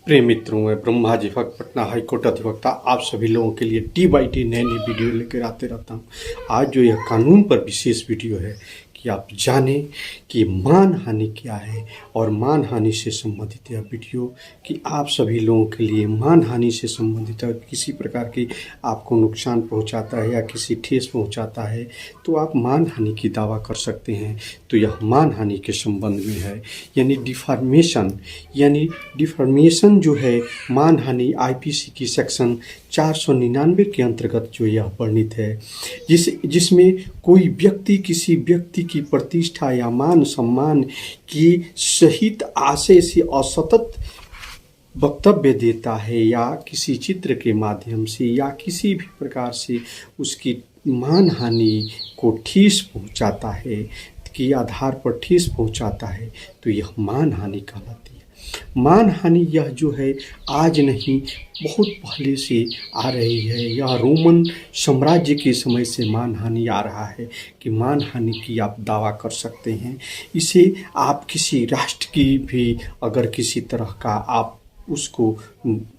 प्रिय मित्रों, मैं ब्रह्मा जी भक्त पटना हाईकोर्ट अधिवक्ता आप सभी लोगों के लिए टी बाई टी नई नई वीडियो लेकर आते रहता हूँ। आज जो यह कानून पर विशेष वीडियो है कि आप जानें कि मानहानि क्या है और मानहानि से संबंधित यह वीडियो कि आप सभी लोगों के लिए मानहानि से संबंधित है, किसी प्रकार की आपको नुकसान पहुंचाता है या किसी ठेस पहुंचाता है तो आप मानहानि की दावा कर सकते हैं। तो यह मानहानि के संबंध में है, यानी डिफॉर्मेशन जो है मानहानि आईपीसी की सेक्शन 499 के अंतर्गत जो यह वर्णित है, जिसमें कोई व्यक्ति किसी व्यक्ति की प्रतिष्ठा या मान सम्मान की सहित आशय से असतत वक्तव्य देता है या किसी चित्र के माध्यम से या किसी भी प्रकार से उसकी मानहानि को ठेस पहुंचाता है के आधार पर ठेस पहुंचाता है तो यह मानहानि कहलाती है। मानहानि यह जो है आज नहीं बहुत पहले से आ रही है। यह रोमन साम्राज्य के समय से मानहानि आ रहा है कि मानहानि की आप दावा कर सकते हैं। इसे आप किसी राष्ट्र की भी अगर किसी तरह का आप उसको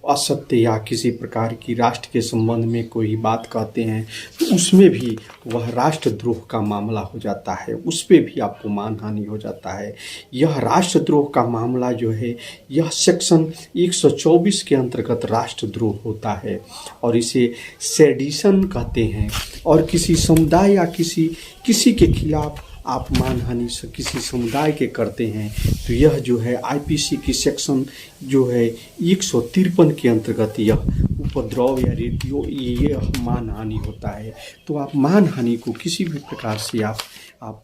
असत्य या किसी प्रकार की राष्ट्र के संबंध में कोई बात कहते हैं तो उसमें भी वह राष्ट्रद्रोह का मामला हो जाता है, उस पर भी आपको मानहानि हो जाता है। यह राष्ट्रद्रोह का मामला जो है यह सेक्शन 124 के अंतर्गत राष्ट्रद्रोह होता है और इसे सेडिशन कहते हैं। और किसी समुदाय या किसी के खिलाफ आप मानहानि से किसी समुदाय के करते हैं तो यह जो है आईपीसी की सेक्शन जो है 153 के अंतर्गत यह उपद्रव या रेडियो यह मानहानि होता है। तो आप मानहानि को किसी भी प्रकार से आप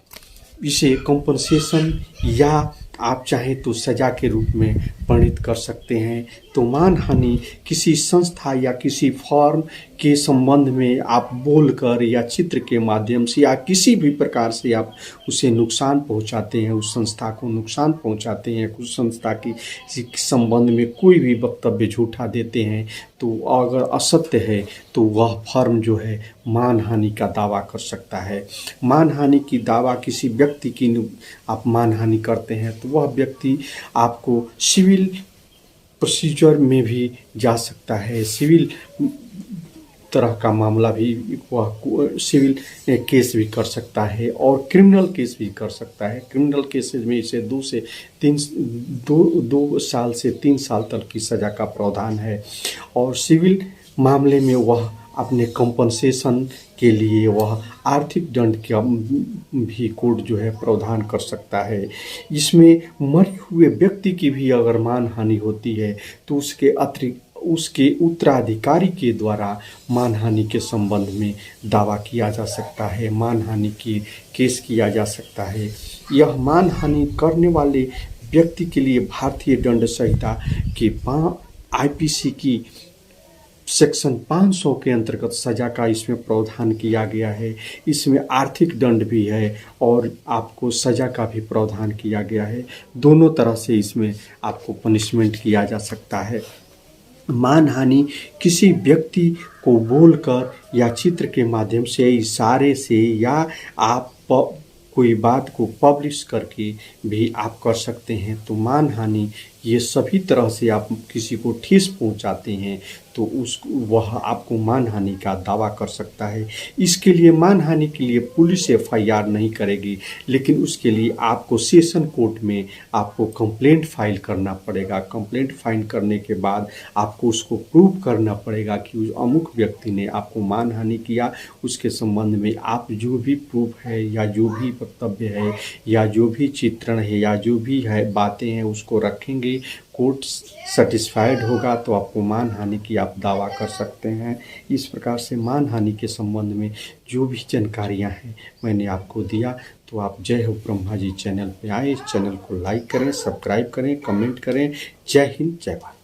इसे कंपनसेशन या आप चाहें तो सजा के रूप में वर्णित कर सकते हैं। तो मानहानि किसी संस्था या किसी फॉर्म के संबंध में आप बोलकर या चित्र के माध्यम से या किसी भी प्रकार से आप उसे नुकसान पहुंचाते हैं, उस संस्था को नुकसान पहुंचाते हैं, उस संस्था की संबंध में कोई भी वक्तव्य झूठा देते हैं तो अगर असत्य है तो वह फर्म जो है मानहानि का दावा कर सकता है। मानहानि की दावा किसी व्यक्ति की आप मानहानि करते हैं तो वह व्यक्ति आपको सिविल प्रोसीजर में भी जा सकता है, सिविल तरह का मामला भी वह सिविल केस भी कर सकता है और क्रिमिनल केस भी कर सकता है। क्रिमिनल केसेस में इसे 2 साल से 3 साल तक की सज़ा का प्रावधान है और सिविल मामले में वह अपने कंपनसेशन के लिए वह आर्थिक दंड का भी कोर्ट जो है प्रावधान कर सकता है। इसमें मरे हुए व्यक्ति की भी अगर मानहानि होती है तो उसके अतिरिक्त उसके उत्तराधिकारी के द्वारा मानहानि के संबंध में दावा किया जा सकता है, मानहानि की केस किया जा सकता है। यह मानहानि करने वाले व्यक्ति के लिए भारतीय दंड संहिता के आईपीसी की सेक्शन 500 के अंतर्गत सजा का इसमें प्रावधान किया गया है। इसमें आर्थिक दंड भी है और आपको सजा का भी प्रावधान किया गया है। दोनों तरह से इसमें आपको पनिशमेंट किया जा सकता है। मानहानि किसी व्यक्ति को बोलकर या चित्र के माध्यम से, इशारे से या आप कोई बात को पब्लिश करके भी आप कर सकते हैं। तो मानहानि ये सभी तरह से आप किसी को ठेस पहुंचाते हैं तो वह आपको मानहानि का दावा कर सकता है। इसके लिए मानहानि के लिए पुलिस एफआईआर नहीं करेगी, लेकिन उसके लिए आपको सेशन कोर्ट में आपको कंप्लेंट फाइल करना पड़ेगा। कंप्लेंट फाइल करने के बाद आपको उसको प्रूव करना पड़ेगा कि उस अमुक व्यक्ति ने आपको मानहानि किया। उसके संबंध में आप जो भी प्रूफ है या जो भी वक्तव्य है या जो भी चित्रण है या जो भी है बातें हैं उसको रखेंगे। कोर्ट सेटिस्फाइड होगा तो आपको मानहानि की आप दावा कर सकते हैं। इस प्रकार से मानहानि के संबंध में जो भी जानकारियां हैं मैंने आपको दिया। तो आप जय हो ब्रह्मा जी चैनल पे आए, इस चैनल को लाइक करें, सब्सक्राइब करें, कमेंट करें। जय हिंद, जय भारत।